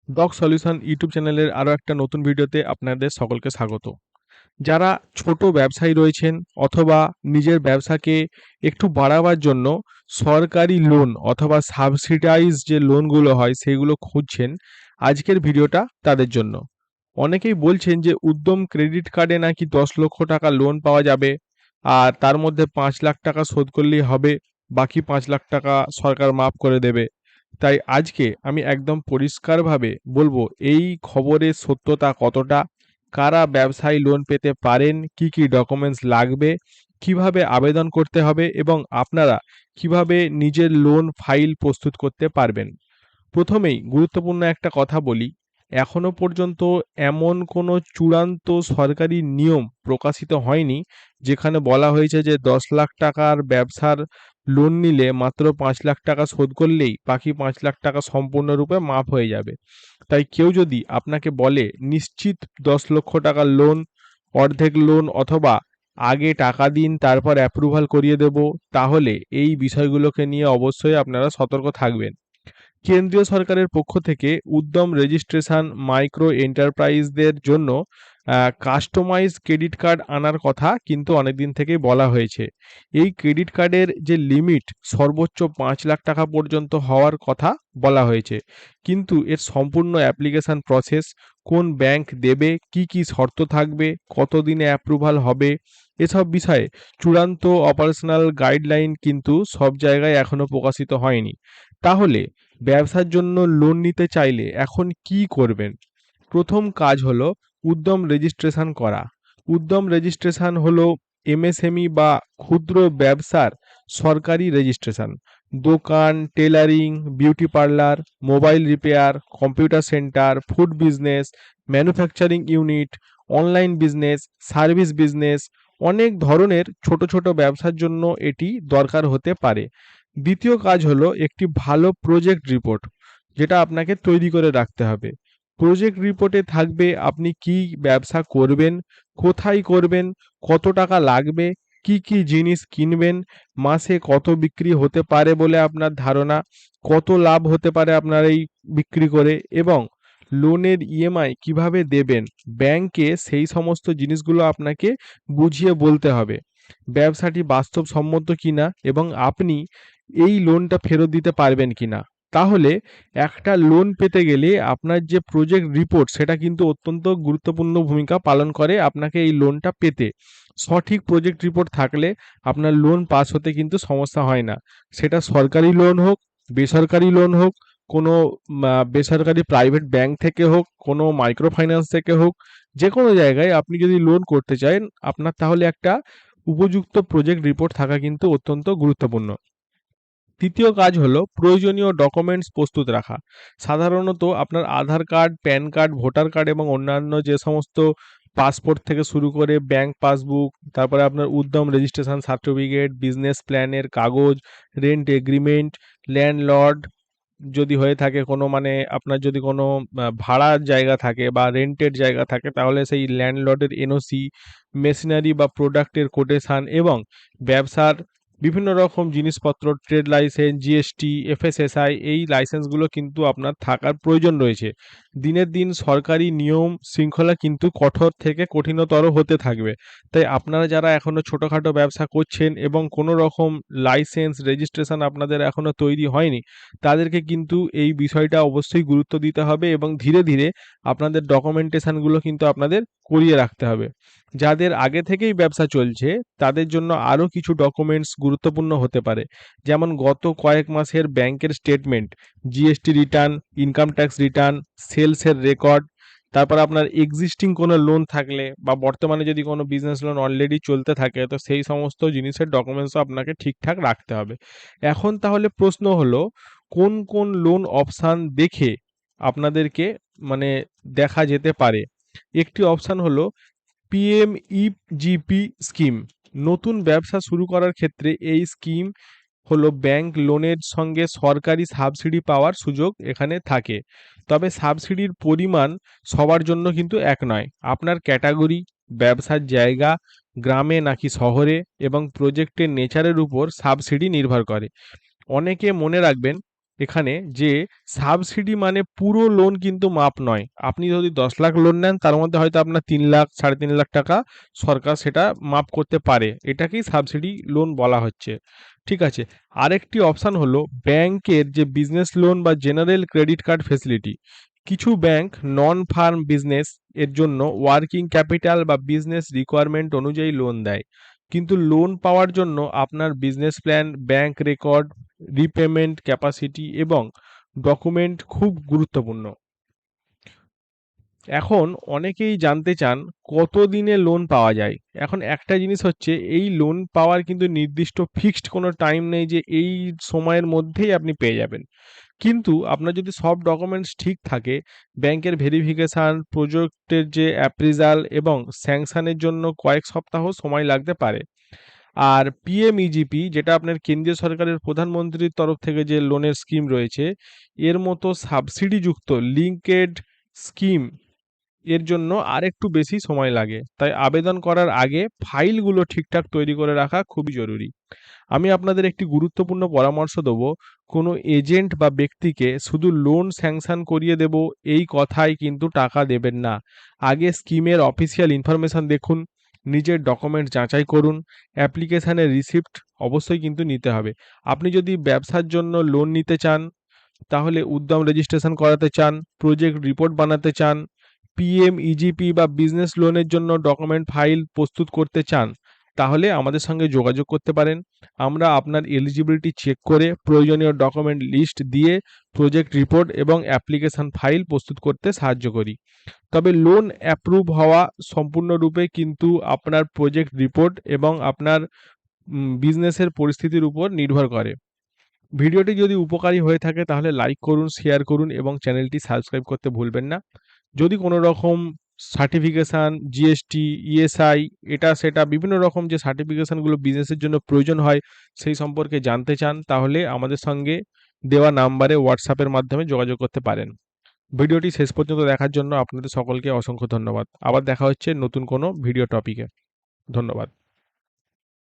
Dog solution YouTube চ্যানেলের আরও একটা নতুন ভিডিওতে আপনাদের সকলকে স্বাগত। যারা ছোট ব্যবসায়ী রয়েছেন অথবা নিজের ব্যবসাকে একটু বাড়াবার জন্য সরকারি লোন অথবা সাবসিডাইজ যে লোনগুলো হয় সেগুলো খুঁজছেন, আজকের ভিডিওটা তাদের জন্য। অনেকেই বলছেন যে উদ্যম ক্রেডিট কার্ডে নাকি 10 লক্ষ টাকা লোন পাওয়া যাবে, আর তার মধ্যে 5 লাখ টাকা শোধ করলেই হবে, বাকি 5 লাখ টাকা সরকার মাফ করে দেবে। তাই আজকে আমি একদম পরিষ্কারভাবে বলবো এই খবরের সত্যতা কতটা, কারা ব্যবসায়ী লোন পেতে পারেন, কি কি ডকুমেন্টস লাগবে, কিভাবে আবেদন করতে হবে এবং আপনারা কিভাবে নিজের লোন ফাইল প্রস্তুত করতে পারবেন। প্রথমেই গুরুত্বপূর্ণ একটা কথা বলি, এখনো পর্যন্ত এমন কোনো চূড়ান্ত সরকারি নিয়ম প্রকাশিত হয়নি যেখানে বলা হয়েছে যে 10 লাখ টাকার ব্যবসার লোন নিলে মাত্র 5 লাখ টাকা শোধ করলেই বাকি 5 লাখ টাকা সম্পূর্ণরূপে মাফ হয়ে যাবে। তাই কেউ যদি আপনাকে বলে নিশ্চিত 10 লক্ষ টাকার লোন, অর্ধেক লোন অথবা আগে টাকা দিন তারপর অ্যাপ্রুভাল করিয়ে দেব, তাহলে এই বিষয়গুলোকে নিয়ে অবশ্যই আপনারা সতর্ক থাকবেন। কেন্দ্রীয় সরকারের পক্ষ থেকে উদ্যম রেজিস্ট্রেশন মাইক্রো এন্টারপ্রাইজদের জন্য কাস্টমাইজ ক্রেডিট কার্ড আনার কথা কিন্তু অনেকদিন থেকেই বলা হয়েছে। এই ক্রেডিট কার্ডের যে লিমিট সর্বোচ্চ 5 লাখ টাকা পর্যন্ত হওয়ার কথা বলা হয়েছে, কিন্তু এর সম্পূর্ণ অ্যাপ্লিকেশন প্রসেস, কোন ব্যাংক দেবে, কি কি শর্ত থাকবে, কতদিনে অ্যাপ্রুভাল হবে, এসব বিষয়ে চূড়ান্ত অপারেশনাল গাইডলাইন কিন্তু সব জায়গায় এখনো প্রকাশিত হয়নি। তাহলে ব্যবসার জন্য লোন নিতে চাইলে এখন কি করবেন? প্রথম কাজ হলো উদ্যম রেজিস্ট্রেশন করা। উদ্যম রেজিস্ট্রেশন হলো এমএসএমই বা ক্ষুদ্র ব্যবসার সরকারি রেজিস্ট্রেশন। দোকান, tailoring, beauty parlour, mobile repair, computer centre, food business, manufacturing unit, online business, service business, অনেক ধরনের ছোট ছোট ব্যবসার জন্য এটি দরকার হতে পারে। দ্বিতীয় কাজ হলো একটি ভালো প্রজেক্ট রিপোর্ট, যেটা আপনাকে তৈরি করে রাখতে হবে। প্রজেক্ট রিপোর্টে থাকবে আপনি কি ব্যবসা করবেন, কোথায় করবেন, কত টাকা লাগবে, কি কি জিনিস কিনবেন, মাসে কত বিক্রি হতে পারে বলে আপনার ধারণা, কত লাভ হতে পারে আপনার এই বিক্রি করে, এবং লোনের ইএমআই কিভাবে দেবেন। ব্যাংকে সেই সমস্ত জিনিসগুলো আপনাকে বুঝিয়ে বলতে হবে ব্যবসাটি বাস্তবসম্মত কিনা এবং আপনি এই লোনটা ফেরত দিতে পারবেন কিনা। তাহলে একটা লোন পেতে গেলে আপনার যে প্রজেক্ট রিপোর্ট সেটা কিন্তু অত্যন্ত গুরুত্বপূর্ণ ভূমিকা পালন করে আপনাকে এই লোনটা পেতে। সঠিক প্রজেক্ট রিপোর্ট থাকলে আপনার লোন পাস হতে কিন্তু সমস্যা হয় না। সেটা সরকারি লোন হোক, বেসরকারি লোন হোক, কোনো বেসরকারি প্রাইভেট ব্যাংক থেকে হোক, কোনো মাইক্রো ফাইন্যান্স থেকে হোক, যে কোনো জায়গায় আপনি যদি লোন করতে চান আপনার তাহলে একটা উপযুক্ত প্রজেক্ট রিপোর্ট থাকা কিন্তু অত্যন্ত গুরুত্বপূর্ণ। তৃতীয় কাজ হলো প্রয়োজনীয় ডকুমেন্টস প্রস্তুত রাখা। সাধারণত আপনার Aadhaar card, PAN card, voter card এবং অন্যান্য যে সমস্ত পাসপোর্ট থেকে শুরু করে ব্যাংক পাসবুক, তারপরে আপনার উদ্যম রেজিস্ট্রেশন সার্টিফিকেট, বিজনেস প্ল্যানের কাগজ, রেন্ট এগ্রিমেন্ট, ল্যান্ডলর্ড যদি হয়ে থাকে কোনো, মানে আপনার যদি কোনো ভাড়ার জায়গা থাকে বা রেন্টেড জায়গা থাকে তাহলে সেই ল্যান্ডলর্ডের এনওসি, মেশিনারি বা প্রোডাক্টের কোটেশন এবং ব্যবসার বিভিন্ন রকম জিনিসপত্র, ট্রেড লাইসেন্স, জিএসটি, এফএসএসআই, এই লাইসেন্সগুলো কিন্তু আপনার থাকার প্রয়োজন রয়েছে। দিনের দিন সরকারি নিয়ম শৃঙ্খলা কিন্তু কঠোর থেকে কঠিনতর হতে থাকবে। তাই আপনারা যারা এখনো ছোটোখাটো ব্যবসা করছেন এবং কোনো রকম লাইসেন্স রেজিস্ট্রেশন আপনাদের এখনো তৈরি হয়নি, তাদেরকে কিন্তু এই বিষয়টা অবশ্যই গুরুত্ব দিতে হবে এবং ধীরে ধীরে আপনাদের ডকুমেন্টেশনগুলো কিন্তু আপনাদের করিয়ে রাখতে হবে। যাদের আগে থেকেই ব্যবসা চলছে তাদের জন্য আরও কিছু ডকুমেন্টস গুরুত্বপূর্ণ হতে পারে, যেমন গত কয়েক মাসের ব্যাংকের statement, GST return, income tax return, সেলসের রেকর্ড, তারপর আপনার এক্সিস্টিং কোনো লোন থাকলে বা বর্তমানে যদি কোনো বিজনেস লোন অলরেডি চলতে থাকে তো সেই সমস্ত জিনিসের ডকুমেন্টসও আপনাকে ঠিকঠাক রাখতে হবে। এখন তাহলে প্রশ্ন হলো, কোন কোন লোন অপশান দেখে আপনাদেরকে মানে দেখা যেতে পারে। একটি অপশান হলো পিএমইজিপি স্কিম। নতুন ব্যবসা শুরু করার ক্ষেত্রে এই স্কিম হলো ব্যাংক লোনের সঙ্গে সরকারি সাবসিডি পাওয়ার সুযোগ এখানে থাকে। তবে সাবসিডির পরিমাণ সবার জন্য কিন্তু এক নয়। আপনার ক্যাটাগরি, ব্যবসার জায়গা, গ্রামে নাকি শহরে এবং প্রজেক্টের নেচারের উপর সাবসিডি নির্ভর করে। অনেকে মনে রাখবেন এখানে যে সাবসিডি মানে পুরো লোন কিন্তু মাপ নয়। আপনি যদি 10 লাখ লোন নেন তার মধ্যে হয়তো আপনার 3 লাখ 3.5 লাখ টাকা সরকার সেটা মাপ করতে পারে। এটাকেই সাবসিডি লোন বলা হচ্ছে। ঠিক আছে। আরেকটি অপশন হলো ব্যাংকের যে বিজনেস লোন বা জেনারেল ক্রেডিট কার্ড ফেসিলিটি। কিছু ব্যাংক নন ফার্ম বিজনেস এর জন্য ওয়ার্কিং ক্যাপিটাল বা বিজনেস রিকোয়ারমেন্ট অনুযায়ী লোন দেয়। কিন্তু লোন পাওয়ার জন্য আপনার business plan, bank record, repayment capacity এবং ডকুমেন্ট খুব গুরুত্বপূর্ণ। এখন অনেকেই জানতে চান কত দিনে লোন পাওয়া যায়। এখন একটা জিনিস হচ্ছে এই লোন পাওয়ার কিন্তু নির্দিষ্ট ফিক্সড কোনো টাইম নেই যে এই সময়ের মধ্যেই আপনি পেয়ে যাবেন। কিন্তু আপনার যদি সব ডকুমেন্টস ঠিক থাকে, ব্যাংকের ভেরিফিকেশন, প্রজেক্টের যে অ্যাপ্রিজাল এবং স্যাংশনের জন্য কয়েক সপ্তাহ সময় লাগতে পারে। আর পিএমইজিপি যেটা আপনার কেন্দ্রীয় সরকারের প্রধানমন্ত্রীর তরফ থেকে যে লোনের স্কিম রয়েছে, এর মতো সাবসিডিযুক্ত লিঙ্কেড স্কিম এর জন্য আরেকটু বেশি সময় লাগে। তাই আবেদন করার আগে ফাইলগুলো ঠিকঠাক তৈরি করে রাখা খুবই জরুরি। আমি আপনাদের একটি গুরুত্বপূর্ণ পরামর্শ দেব, কোনো এজেন্ট বা ব্যক্তিকে শুধু লোন স্যাংশন করিয়ে দেব এই কথায় কিন্তু টাকা দেবেন না। আগে স্কিমের অফিসিয়াল ইনফরমেশন দেখুন, নিজের ডকুমেন্ট যাচাই করুন, অ্যাপ্লিকেশনের রিসিপ্ট অবশ্যই কিন্তু নিতে হবে। আপনি যদি ব্যবসার জন্য লোন নিতে চান, তাহলে উদ্যম রেজিস্ট্রেশন করাতে চান, প্রজেক্ট রিপোর্ট বানাতে চান, পিএমইজিপি বা বিজনেস লোনের জন্য ডকুমেন্ট ফাইল প্রস্তুত করতে চান, তাহলে আমাদের সঙ্গে যোগাযোগ করতে পারেন। আমরা আপনার এলিজিবিলিটি চেক করে প্রয়োজনীয় ডকুমেন্ট লিস্ট দিয়ে প্রজেক্ট রিপোর্ট এবং অ্যাপ্লিকেশন ফাইল প্রস্তুত করতে সাহায্য করি। তবে লোন অ্যাপ্রুভ হওয়া সম্পূর্ণরূপে কিন্তু আপনার প্রজেক্ট রিপোর্ট এবং আপনার বিজনেসের পরিস্থিতির উপর নির্ভর করে। ভিডিওটি যদি উপকারী হয়ে থাকে তাহলে লাইক করুন, শেয়ার করুন এবং চ্যানেলটি সাবস্ক্রাইব করতে ভুলবেন না। যদি কোনো রকম সার্টিফিকেশান, জিএসটি, ইএসআই এটা সেটা বিভিন্ন রকম যে সার্টিফিকেশানগুলো বিজনেসের জন্য প্রয়োজন হয় সেই সম্পর্কে জানতে চান, তাহলে আমাদের সঙ্গে দেওয়া নাম্বারে হোয়াটসঅ্যাপের মাধ্যমে যোগাযোগ করতে পারেন। ভিডিওটি শেষ পর্যন্ত দেখার জন্য আপনাদের সকলকে অসংখ্য ধন্যবাদ। আবার দেখা হচ্ছে নতুন কোনো ভিডিও টপিকে। ধন্যবাদ।